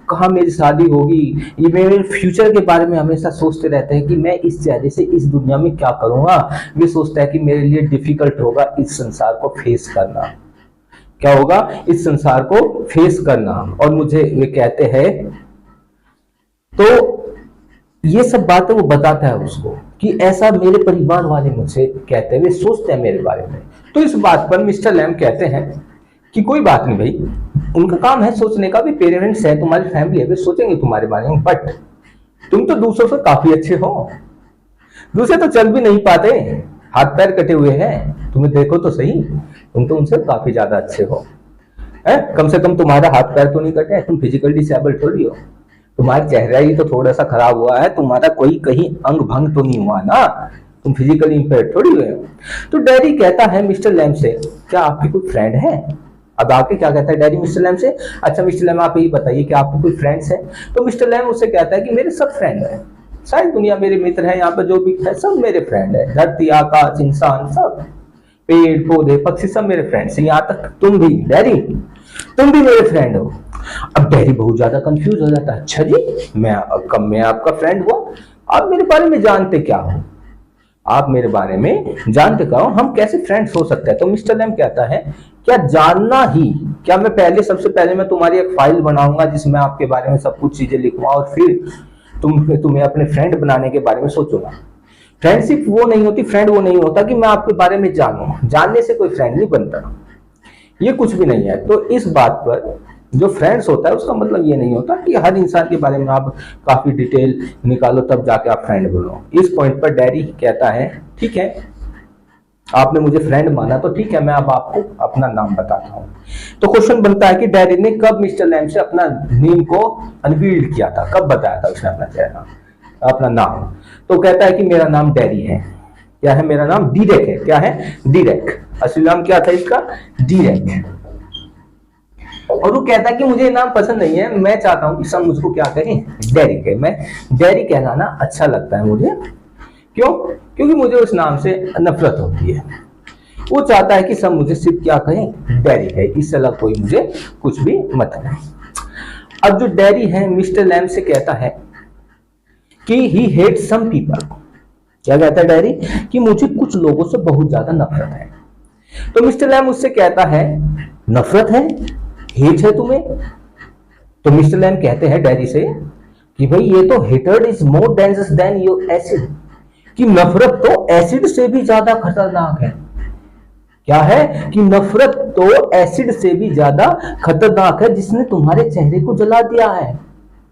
कहाँ मेरी शादी होगी, ये मेरे फ्यूचर के बारे में हमेशा सोचते रहते हैं कि मैं इस चेहरे से इस दुनिया में क्या करूंगा। वे सोचते हैं कि मेरे लिए डिफिकल्ट होगा इस संसार को फेस करना, क्या होगा इस संसार को फेस करना। और मुझे वे कहते हैं, तो ये सब बातें वो बताता है उसको कि ऐसा मेरे परिवार वाले मुझसे कहते हैं, वे सोचते हैं मेरे बारे में। तो इस बात पर मिस्टर लैम कहते हैं कि कोई बात नहीं भाई, उनका काम है सोचने का, भी पेरेंट्स है, तुम्हारी फैमिली है, वे सोचेंगे तुम्हारे बारे में, बट तुम तो दूसरों से काफी अच्छे हो, दूसरे तो चल भी नहीं पाते, हाथ पैर कटे हुए हैं, तुम्हें देखो तो सही, तुम तो उनसे काफी ज्यादा अच्छे हो। है, कम से कम तुम्हारा हाथ पैर तो नहीं कटे हैं, तुम फिजिकल डिसेबल थोड़ी हो। तुम्हारा चेहरा ही तो थोड़ा सा खराब हुआ है, तुम्हारा कोई कहीं अंग भंग तो नहीं हुआ ना, तुम फिजिकली इंपेयर्ड थोड़ी हुए हो। तो डैडी कहता है मिस्टर लैम से, क्या आपकी कोई फ्रेंड है? अब आके क्या कहता है डैडी मिस्टर लैम से, अच्छा मिस्टर लैम आप यही बताइए कि आपके कोई फ्रेंड्स हैं? तो मिस्टर लैम उससे कहता है कि मेरे सब फ्रेंड हैं, सारी दुनिया मेरे मित्र हैं, यहाँ पर जो भी है सब मेरे फ्रेंड है, धरती आकाश इंसान सब, पेड़ पौधे पक्षी सब मेरे फ्रेंड्स हैं, यहाँ तक तुम भी डैडी, तुम भी मेरे फ्रेंड हो। अब डैडी बहुत ज्यादा कंफ्यूज हो जाता है, अच्छा जी मैं आपका फ्रेंड हुआ, आप मेरे बारे में जानते क्या हो? आप मेरे बारे में जानते क्या हो? हम कैसे फ्रेंड्स हो सकते हैं? तो मिस्टर लैम कहता है क्या जानना ही, क्या मैं पहले सबसे पहले मैं तुम्हारी एक फाइल बनाऊंगा जिसमें आपके बारे में सब कुछ चीजें लिखूंगा और फिर तुम्हें अपने फ्रेंड बनाने के बारे में सोचूंगा। फ्रेंडशिप वो नहीं होती, फ्रेंड वो नहीं होता कि मैं आपके बारे में जानूं, जानने से कोई फ्रेंड नहीं बनता, ये कुछ भी नहीं है। तो इस बात पर जो फ्रेंड्स होता है उसका मतलब ये नहीं होता कि हर इंसान के बारे में आप काफी डिटेल निकालो तब जाके आप फ्रेंड बनो। इस पॉइंट पर डैडी कहता है ठीक है आपने मुझे फ्रेंड माना तो ठीक है, मैं अब आपको अपना नाम बताता हूँ। तो क्वेश्चन बनता है कि डैडी ने कब मिस्टर लैम से अपना नेम को अनवील किया था, कब बताया था उसने अपना चेहरा अपना नाम? तो कहता है कि मेरा नाम डैडी है। क्या है? मेरा नाम डीरेक है। क्या है? डीरेक। असली नाम क्या था इसका? डीरेक। और वो कहता है कि मुझे ये नाम पसंद नहीं है, मैं चाहता हूं कि सब मुझको क्या कहें? डैडी कहे। मैं डैडी कहना ना अच्छा लगता है मुझे। क्यों? क्योंकि मुझे उस नाम से नफरत होती है। वो चाहता है कि सब मुझे सिर्फ क्या कहें? डैडी कहे, इससे अलग कोई मुझे कुछ भी मत कहे। अब जो डैडी है मिस्टर लैम से कहता है कि ही हेट सम पीपल। क्या कहता है डैडी? कि मुझे कुछ लोगों से बहुत ज्यादा नफरत है। तो मिस्टर लैम उससे कहता है नफरत है, हेट है तुम्हें? तो मिस्टर लैम कहते हैं डैडी से कि भाई ये तो hatred is more dangerous than your acid, कि नफरत तो एसिड से भी ज्यादा खतरनाक है। क्या है? कि नफरत तो एसिड से भी ज्यादा खतरनाक है जिसने तुम्हारे चेहरे को जला दिया है।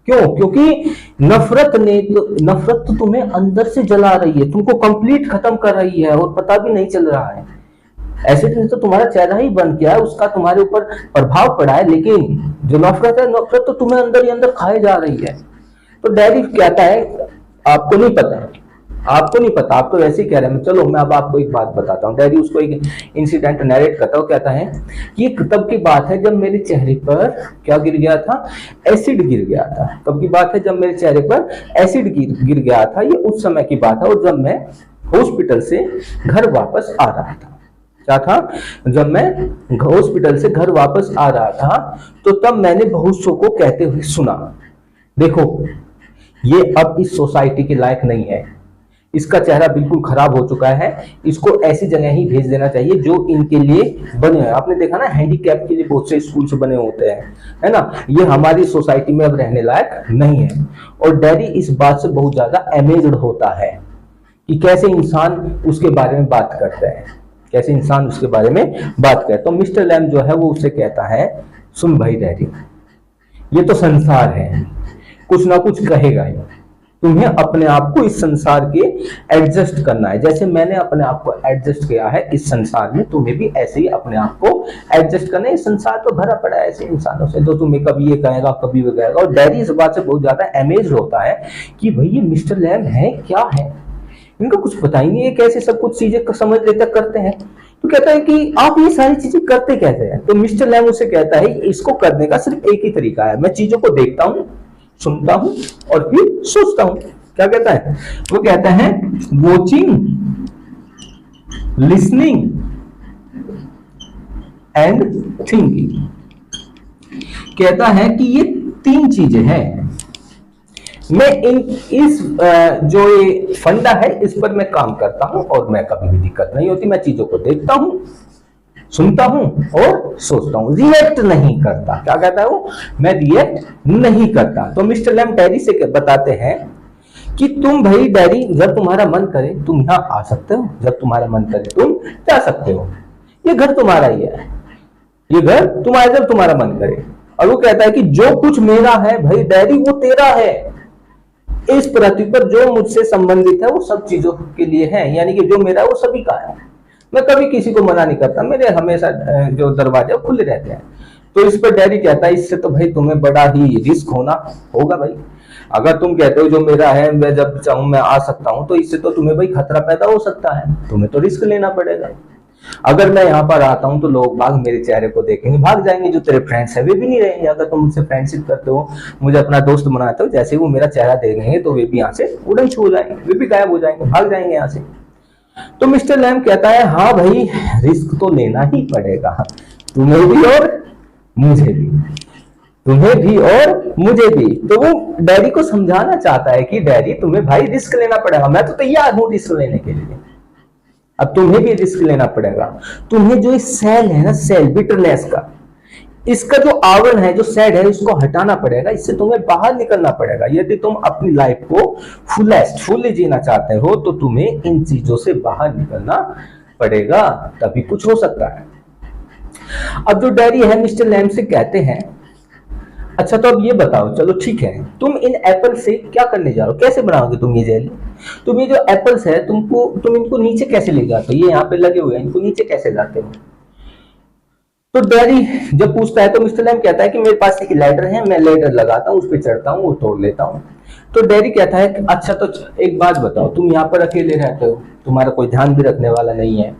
क्यों? क्योंकि नफरत तो तुम्हें अंदर से जला रही है, तुमको कंप्लीट खत्म कर रही है और पता भी नहीं चल रहा है। एसिड ने तो तुम्हारा चेहरा ही बंद किया है, उसका तुम्हारे ऊपर प्रभाव पड़ा है, लेकिन जो नफरत है, नफरत तो तुम्हें अंदर ही अंदर खाए जा रही है। तो डैडी कहता है आपको नहीं पता, आपको नहीं पता, आप तो वैसे ही कह रहे हैं। चलो मैं अब आपको एक बात बताता हूँ। डैडी उसको एक इंसिडेंट नरेट करता है। कहता है कि ये तब की बात है जब मेरे चेहरे पर क्या गिर गया था? एसिड गिर गया था। तब की बात है जब मेरे चेहरे पर एसिड गिर गया था। ये उस समय की बात है और जब मैं हॉस्पिटल से घर वापस आ रहा था। क्या था? जब मैं हॉस्पिटल से घर वापस आ रहा था तो तब मैंने बहुत सौ को कहते हुए सुना, देखो ये अब इस सोसाइटी के लायक नहीं है, इसका चेहरा बिल्कुल खराब हो चुका है, इसको ऐसी जगह ही भेज देना चाहिए जो इनके लिए बने हैं। आपने देखा ना हैंडीकैप के लिए बहुत से स्कूल्स बने होते हैं, है ना? ये हमारी सोसाइटी में अब रहने लायक नहीं है। और डैडी इस बात से बहुत ज्यादा अमेज्ड होता है कि कैसे इंसान उसके बारे में बात करते हैं, कैसे इंसान उसके बारे में बात करे। तो मिस्टर लैम जो है वो उससे कहता है सुन भाई डैडी, ये तो संसार है, कुछ ना कुछ कहेगा ही, तुम्हें अपने आप को इस संसार के एडजस्ट करना है। जैसे मैंने अपने आप को एडजस्ट किया है इस संसार में, तुम्हें भी ऐसे ही अपने आप को एडजस्ट करना है। इस संसार तो भरा पड़ा है ऐसे इंसानों से जो तुम्हें कभी ये कहेगा कभी वो कहेगा। और डैडी इस बात से बहुत ज्यादा अमेज्ड होता है कि भाई ये मिस्टर लैम है क्या है, इनको कुछ पता ही नहीं है कैसे सब कुछ चीजें समझ लेते करते हैं। तो कहता है कि आप ये सारी चीजें करते कैसे हैं? तो मिस्टर लैम उसे कहता है इसको करने का सिर्फ एक ही तरीका है, मैं चीजों को देखता हूं, सुनता हूं और फिर सोचता हूं। क्या कहता है? वो कहता है वॉचिंग, लिसनिंग एंड थिंकिंग। कहता है कि ये तीन चीजें हैं, मैं इस जो ये फंडा है इस पर मैं काम करता हूं और मैं कभी भी दिक्कत नहीं होती। मैं चीजों को देखता हूं, सुनता हूं और सोचता हूं, रिएक्ट नहीं करता। क्या कहता है वो? मैं रिएक्ट नहीं करता। तो मिस्टर लैम डैडी से बताते हैं कि तुम भाई डैडी जब तुम्हारा मन करे तुम यहां आ सकते हो, जब तुम्हारा मन करे तुम जा सकते हो, ये घर तुम्हारा ही है, ये घर तुम्हारा जब तुम्हारा मन करे। और वो कहता है कि जो कुछ मेरा है भाई डैडी वो तेरा है, इस पृथ्वी पर जो मुझसे संबंधित है वो सब चीजों के लिए है, यानी कि जो मेरा है वो सभी का है। मैं कभी किसी को मना नहीं करता, मेरे हमेशा जो दरवाजे खुले रहते हैं। तो इस पर डैडी कहता है इससे तो भाई तुम्हें बड़ा ही रिस्क होना होगा भाई। अगर तुम कहते हो जो मेरा है मैं जब चाहूं मैं आ सकता हूं, तो इससे तो तुम्हें भाई खतरा पैदा हो सकता है, तुम्हें तो रिस्क लेना पड़ेगा। अगर मैं यहाँ पर आता हूँ तो लोग बाग मेरे चेहरे को देखेंगे, भाग जाएंगे, जो तेरे फ्रेंड्स है वे भी नहीं रहेंगे। अगर तुम मुझसे फ्रेंडशिप करते हो, मुझे अपना दोस्त बनाते हो, जैसे वो मेरा चेहरा देखेंगे तो वे भी यहाँ से उड़न छू जाएंगे, वे भी गायब हो जाएंगे, भाग जाएंगे यहाँ से। तो मिस्टर लैम कहता है हाँ भाई रिस्क तो लेना ही पड़ेगा, तुम्हें भी और मुझे भी, तुम्हें भी और मुझे भी। तो वो डैडी को समझाना चाहता है कि डैडी तुम्हें भाई रिस्क लेना पड़ेगा, मैं तो तैयार हूं रिस्क लेने के लिए, अब तुम्हें भी रिस्क लेना पड़ेगा। तुम्हें जो सेल है ना, सेल बिटरनेस का, इसका जो आवरण है, जो सैड है, इसको हटाना पड़ेगा, इससे तुम्हें बाहर निकलना पड़ेगा। यदि तुम अपनी लाइफ को फुली जीना चाहते हो तो तुम्हें इन चीजों से बाहर निकलना पड़ेगा, तभी कुछ हो सकता है। अब जो डैडी है मिस्टर लैम से कहते हैं अच्छा तो अब ये बताओ, चलो ठीक है, तुम इन एप्पल से क्या करने जा रहे हो, कैसे बनाओगे तुम ये जेली? तुम ये जो एप्पल्स है तुम इनको नीचे कैसे ले जाते हो, ये यहाँ पे लगे हुए हैं, इनको नीचे कैसे लाते हो? तो डैडी जब पूछता है तो मिस्टर लैम कहता है कि मेरे पास एक लैडर है, मैं लैडर लगाता हूँ, उस पर चढ़ता हूँ, वो तोड़ लेता हूँ। तो डैडी कहता है कि अच्छा तो एक बात बताओ, तुम यहाँ पर अकेले रहते हो, तुम्हारा कोई ध्यान भी रखने वाला नहीं है,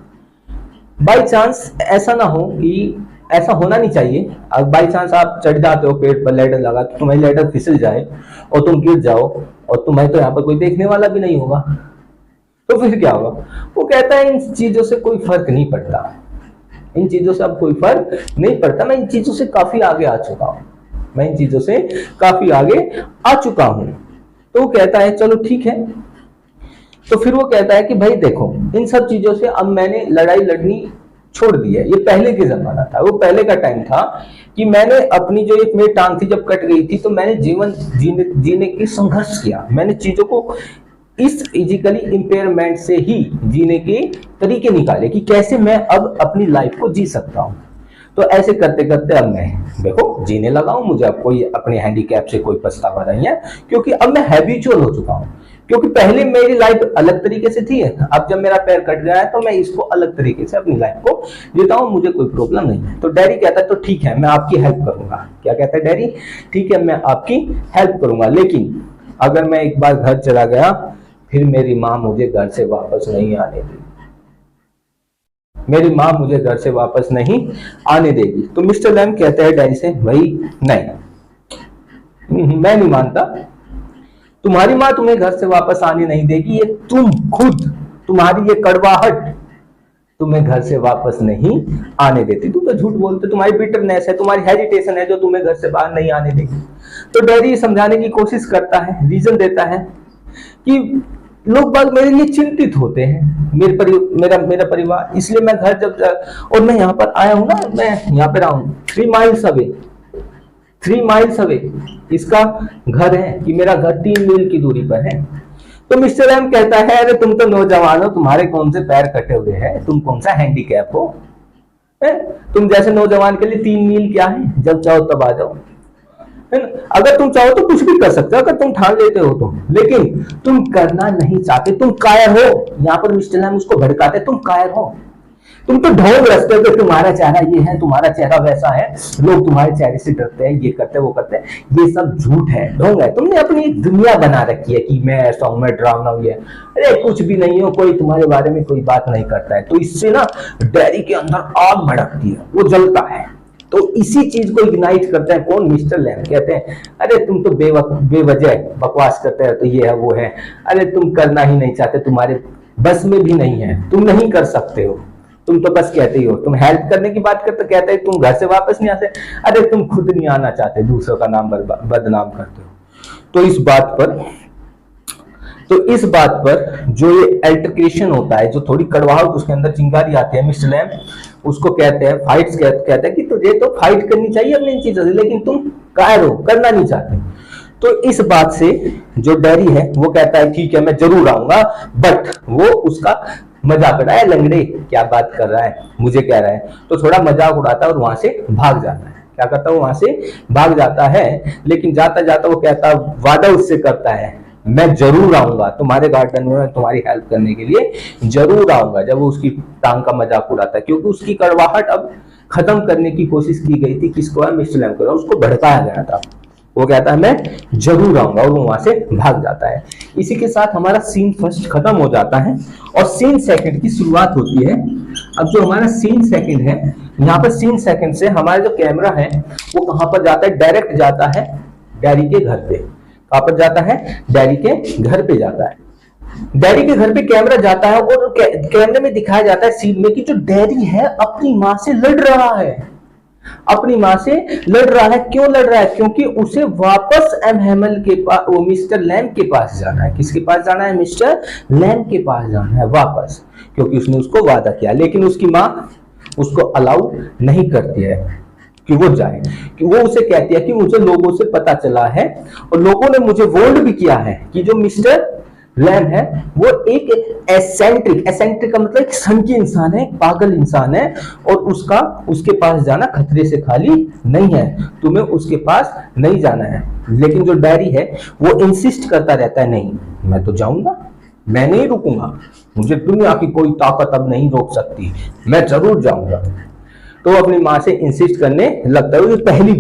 बाई चांस ऐसा ना हो कि, ऐसा होना नहीं चाहिए, अब बाई चांस आप चढ़ जाते हो पेड़ पर लैडर लगा, तो तुम्हारी लैडर फिसल जाए और तुम गिर जाओ और तुम्हें तो यहाँ पर कोई देखने वाला भी नहीं होगा, तो फिर क्या होगा? वो कहता है इन चीजों से कोई फर्क नहीं पड़ता, इन चीजों से अब कोई फर्क नहीं पड़ता, मैं इन चीजों से काफी आगे आ चुका हूं, मैं इन चीजों से काफी आगे आ चुका हूं। तो वो कहता है चलो ठीक है। तो फिर वो कहता है कि भाई देखो इन सब चीजों से अब मैंने लड़ाई लड़नी छोड़ दी है, ये पहले के जमाना था, वो पहले का टाइम था कि मैंने अपनी जो एक मेरी टांग थी जब कट गई थी तो मैंने जीवन जीने की संघर्ष किया, मैंने चीजों को इस फिजिकली इंपेयरमेंट से ही जीने के तरीके निकाले कि कैसे मैं अब अपनी लाइफ को जी सकता हूं। तो ऐसे करते करते अब मैं देखो जीने लगा हूं, मुझे अब कोई अपने हैंडीकैप से कोई पछतावा नहीं है, क्योंकि अब मैं हैबिचुअल हो चुका हूं। क्योंकि पहले मेरी लाइफ अलग तरीके से थी, अब जब मेरा पैर कट गया है तो मैं इसको अलग तरीके से अपनी लाइफ को जीता हूं, मुझे कोई प्रॉब्लम नहीं है। तो डैडी कहता है तो ठीक है मैं आपकी हेल्प करूंगा। क्या कहता है डैडी? ठीक है मैं आपकी हेल्प करूंगा, लेकिन अगर मैं एक बार घर चला गया फिर मेरी माँ मुझे घर से वापस नहीं आने देगी, मेरी माँ मुझे घर से वापस नहीं आने देगी। तो मिस्टर लैम कहते हैं डैडी से भाई नहीं, मैं नहीं मानता, तुम्हारी माँ तुम्हें घर से वापस आने नहीं देगी, ये तुम खुद, तुम्हारी ये कड़वाहट तुम्हें घर से वापस नहीं आने देती, तुम तो झूठ बोलते, तुम्हारी बिटरनेस है, तुम्हारी हेजिटेशन है जो तुम्हें घर से बाहर नहीं आने देगी। तो डैडी समझाने की कोशिश करता है, रीजन देता है कि लोग बाग मेरे लिए चिंतित होते हैं, मेरा परिवार, इसलिए मैं घर जब और मैं यहाँ पर आया हूँ ना, मैं यहाँ पर आऊँ 3 माइल्स अवे इसका घर है कि मेरा घर 3 मील की दूरी पर है। तो मिस्टर एम कहता है अरे तुम तो नौजवान हो, तुम्हारे कौन से पैर कटे हुए हैं, तुम कौन सा हैंडीकैप हो, तुम जैसे नौजवान के लिए 3 मील क्या है, जब चाहो तब आ जाओ, है ना? अगर तुम चाहो तो कुछ भी कर सकते हो, अगर तुम ठान लेते हो तो, लेकिन तुम करना नहीं चाहते, तुम कायर हो। यहाँ पर मिस्टर लैम उसको भड़काते, तुम कायर हो, तुम तो ढोंग रचते हो कि तुम्हारा चेहरा ये है, तुम्हारा चेहरा वैसा है, लोग तुम्हारे चेहरे से डरते हैं, ये करते हैं वो करते हैं, ये सब झूठ है, ढोंग है। तुमने अपनी एक दुनिया बना रखी है कि मैं ऐसा हूं, मैं डरावना हूं, ये अरे कुछ भी नहीं हो, कोई तुम्हारे बारे में कोई बात नहीं करता है। तो इससे ना डैडी के अंदर आग भड़कती है, वो जलता है। तो इसी चीज को इग्नाइट करते हैं कौन? Mister Lam. कहते हैं अरे तुम तो बेवजह बकवास करते हो, तो ये है वो है, अरे तुम करना ही नहीं चाहते, तुम्हारे बस में भी नहीं है, तुम नहीं कर सकते हो, तुम तो बस कहते ही हो। तुम हेल्प करने की बात करते, कहते हैं तुम घर से वापस नहीं आते, अरे तुम खुद नहीं आना चाहते, दूसरों का नाम बदनाम करते हो। तो इस बात पर जो ये अल्टरकेशन होता है, जो थोड़ी कड़वाहट उसके अंदर चिंगारी आती है, मिस्टर लैम उसको कहते हैं फाइट्स, कहते हैं कि तुझे तो फाइट करनी चाहिए अपनी इन चीजों से, लेकिन तुम कायर हो, करना नहीं चाहते। तो इस बात से जो डैडी है वो कहता है ठीक है मैं जरूर आऊंगा, बट वो उसका मजाक उड़ाया, लंगड़े क्या बात कर रहा है, मुझे कह रहा है, तो थोड़ा मजाक उड़ाता है और वहां से भाग जाता है। क्या करता है? वहां से भाग जाता है, लेकिन जाता जाता वो कहता वादा उससे करता है, मैं जरूर आऊंगा तुम्हारे गार्डन में, मैं तुम्हारी हेल्प करने के लिए जरूर आऊंगा। जब वो उसकी टांग का मजाक उड़ाता है, क्योंकि उसकी कड़वाहट अब खत्म करने की कोशिश की गई थी, किसको, मिस्टर लैम को, उसको भड़काया गया था। वो कहता है मैं जरूर आऊंगा, और वो वहां से भाग जाता है। इसी के साथ हमारा सीन फर्स्ट खत्म हो जाता है और सीन सेकंड की शुरुआत होती है। अब जो हमारा सीन सेकंड है, यहाँ पर सीन सेकंड से हमारा जो कैमरा है वो कहां पर जाता है, डायरेक्ट जाता है डैडी के घर पे। कहां पर जाता है, डैडी के घर पे जाता है। डैडी के घर पे कैमरा जाता है और कैमरे में दिखाया जाता है सीन में कि जो डैडी है अपनी माँ से लड़ रहा है, अपनी माँ से लड़ रहा है। क्यों लड़ रहा है, क्योंकि उसे वापस एम हैमल के पास, वो मिस्टर लैम के पास जाना है। किसके पास जाना है, मिस्टर लैम के पास जाना है वापस, क्योंकि उसने उसको वादा किया। लेकिन उसकी माँ उसको अलाउ नहीं करती है कि वो जाए, कि वो उसे कहती है कि मुझे लोगों से पता चला है और लोगों ने मुझे वार्न भी किया है कि जो मिस्टर लैम है वो एक एसेंट्रिक का मतलब एक संकी इंसान है, एक पागल इंसान है, और उसके पास जाना खतरे से खाली नहीं है, तुम्हें उसके पास नहीं जाना है। लेकिन जो डैडी है वो इंसिस्ट करता रहता है, नहीं मैं तो जाऊंगा, मैं नहीं रुकूंगा, मुझे दुनिया की कोई ताकत अब नहीं रोक सकती, मैं जरूर जाऊंगा। तो अपनी माँ से इंसिस्ट करने लगता है। ये पहली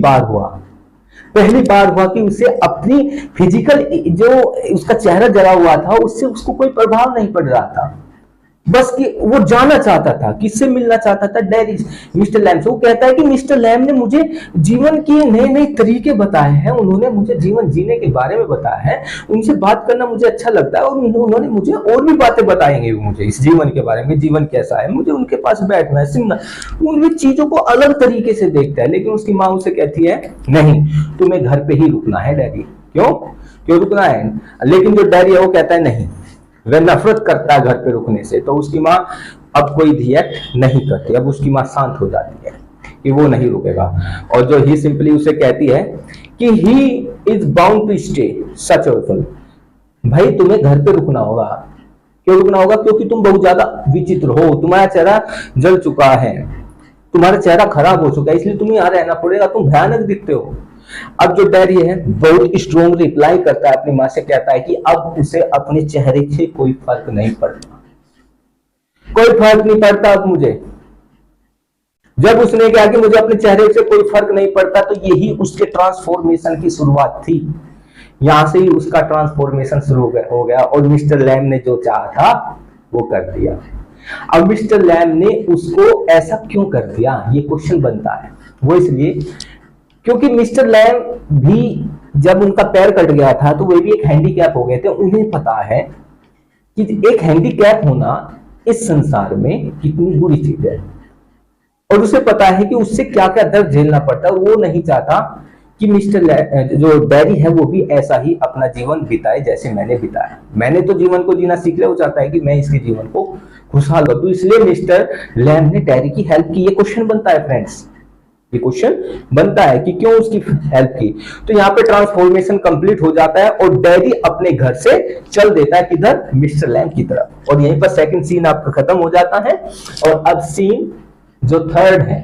बार हुआ कि उसे अपनी फिजिकल जो उसका चेहरा जला हुआ था उससे उसको कोई प्रभाव नहीं पड़ रहा था, बस कि वो जाना चाहता था, किससे मिलना चाहता था, डैडी मिस्टर लैम से। वो कहता है कि मिस्टर लैम ने मुझे जीवन के नए नए तरीके बताए हैं, उन्होंने मुझे जीवन जीने के बारे में बताया है, उनसे बात करना मुझे अच्छा लगता है, और उन्होंने मुझे और भी बातें बताएंगे मुझे इस जीवन के बारे में, जीवन कैसा है, मुझे उनके पास बैठना है, सुनना, उन चीजों को अलग तरीके से देखता है। लेकिन उसकी माँ उसे कहती है नहीं, तुम्हें घर पे ही रुकना है डैडी। क्यों रुकना है? लेकिन जो डैडी है वो कहता है नहीं, वह नफरत करता है घर पे रुकने से। तो उसकी माँ अब कोई रिएक्ट नहीं करती, अब उसकी माँ शांत हो जाती है कि वो नहीं रुकेगा। और जो ही सिंपली उसे कहती है कि he is bound to stay such awful, भाई तुम्हें घर पे रुकना होगा। क्यों रुकना होगा? क्योंकि तुम बहुत ज्यादा विचित्र हो, तुम्हारा चेहरा जल चुका है, तुम्हारा चेहरा खराब हो चुका है, इसलिए तुम्हें यहाँ रहना पड़ेगा, तुम भयानक दिखते हो। अब जो डैडी है बहुत स्ट्रॉन्ग रिप्लाई करता है, अपनी माँ से कहता है कि अब उसे अपने चेहरे से कोई फर्क नहीं पड़ता, कोई फर्क नहीं पड़ता अब मुझे। जब उसने कहा कि मुझे अपने चेहरे से कोई फर्क नहीं पड़ता, तो यही उसके ट्रांसफॉर्मेशन की शुरुआत थी। यहां से ही उसका ट्रांसफॉर्मेशन शुरू हो गया और मिस्टर लैम ने जो चाहा था वो कर दिया। अब मिस्टर लैम ने उसको ऐसा क्यों कर दिया, ये क्वेश्चन बनता है। वो इसलिए क्योंकि मिस्टर लैम भी जब उनका पैर कट गया था तो वे भी एक हैंडीकैप हो गए थे। उन्हें पता है कि एक हैंडीकैप होना इस संसार में कितनी बुरी चीज है, और उसे पता है कि उससे क्या क्या दर्द झेलना पड़ता है। वो नहीं चाहता कि मिस्टर जो डैडी है वो भी ऐसा ही अपना जीवन बिताए जैसे मैंने बिताया। मैंने तो जीवन को जीना सीख लिया, वो चाहता है कि मैं इसके जीवन को खुशहाल कर दूं। इसलिए मिस्टर लैम ने डैडी की हेल्प की। ये क्वेश्चन बनता है फ्रेंड्स, ये क्वेश्चन बनता है कि क्यों उसकी हेल्प की। तो यहाँ पे ट्रांसफॉर्मेशन कंप्लीट हो जाता है और डैडी अपने घर से चल देता है किधर, मिस्टर लैम की तरफ। और यहीं पर सेकंड सीन आपका खत्म हो जाता है। और अब सीन जो थर्ड है,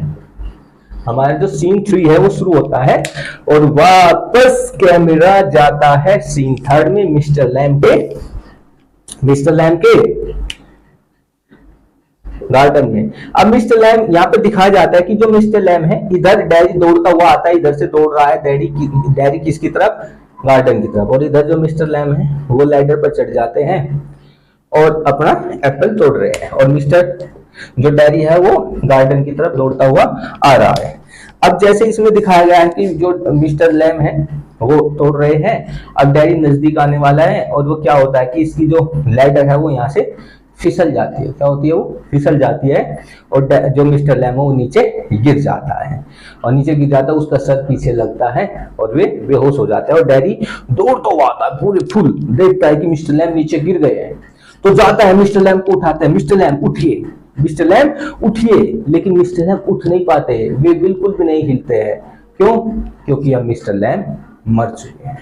हमारा जो सीन 3 है वो शुरू होता है और वापस कैमरा जाता है सीन थर्ड में मिस्टर लैम के गार्डन में। अब मिस्टर लैम यहाँ पे दिखाया जाता है कि जो मिस्टर लैम है, इधर डैडी दौड़ता हुआ आता है, इधर से दौड़ रहा है डैडी किसकी तरफ, गार्डन की तरफ। और इधर जो मिस्टर लैम है वो लैडर पर चढ़ जाते हैं और अपना एप्पल तोड़ रहे हैं, और मिस्टर जो डैडी है वो गार्डन की तरफ दौड़ता हुआ आ रहा है। अब जैसे इसमें दिखाया गया है कि जो मिस्टर लैम है वो तोड़ रहे हैं, अब डैडी नजदीक आने वाला है और वो क्या होता है कि इसकी जो लैडर है वो यहाँ से फिसल जाती है। क्या होती है? वो फिसल जाती है और जो मिस्टर लैम है वो नीचे गिर जाता है, और नीचे गिर जाता है, उसका सर पीछे लगता है और वे बेहोश हो जाते हैं। और डैडी दौड़ता हुआ आता है पूरे फुल, देखता है कि मिस्टर लैम नीचे गिर गए हैं, तो जाता है मिस्टर लैम को उठाता है, मिस्टर लैम उठिए, मिस्टर लैम उठिए। लेकिन मिस्टर लैम उठ नहीं पाते, वे बिल्कुल भी नहीं हिलते हैं। क्यों? क्योंकि अब मिस्टर लैम मर चुके हैं।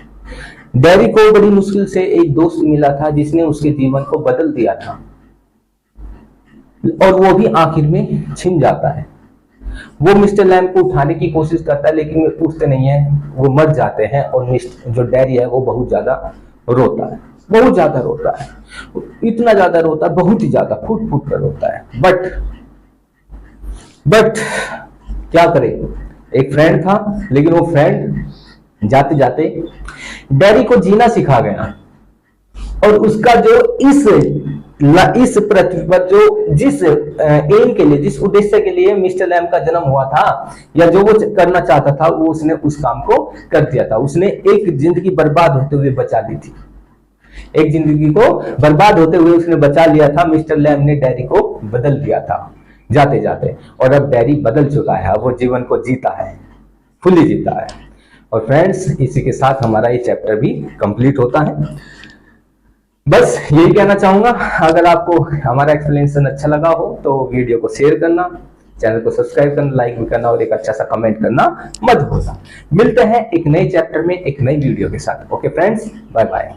डैडी को बड़ी मुश्किल से एक दोस्त मिला था जिसने उसके जीवन को बदल दिया था, और वो भी आखिर में छिन जाता है। वो मिस्टर लैम को उठाने की कोशिश करता है लेकिन वे उठते नहीं है, वो मर जाते हैं, और जो डैडी है वो बहुत ज्यादा रोता है। बहुत ज्यादा रोता है, इतना ज्यादा रोता है, बहुत ही ज्यादा फूट फूट कर रोता है। बट क्या करे, एक फ्रेंड था, लेकिन वो फ्रेंड जाते जाते डैडी को जीना सिखा गया। और उसका जो इस पृथ्वी पर जो जिस एम के लिए, जिस उद्देश्य के लिए मिस्टर लैम का जन्म हुआ था, या जो वो करना चाहता था, वो उसने उस काम को कर दिया था। उसने एक जिंदगी बर्बाद होते हुए बचा दी थी, एक जिंदगी को बर्बाद होते हुए उसने बचा लिया था। मिस्टर लैम ने डैडी को बदल दिया था जाते जाते, और अब डैडी बदल चुका है, अब वो जीवन को जीता है, फुल्ली जीता है। और फ्रेंड्स, इसी के साथ हमारा ये चैप्टर भी कंप्लीट होता है। बस यही कहना चाहूंगा। अगर आपको हमारा एक्सप्लेनेशन अच्छा लगा हो तो वीडियो को शेयर करना, चैनल को सब्सक्राइब करना, लाइक भी करना, और एक अच्छा सा कमेंट करना मत भूलना। मिलते हैं एक नए चैप्टर में एक नई वीडियो के साथ। Okay friends, bye bye.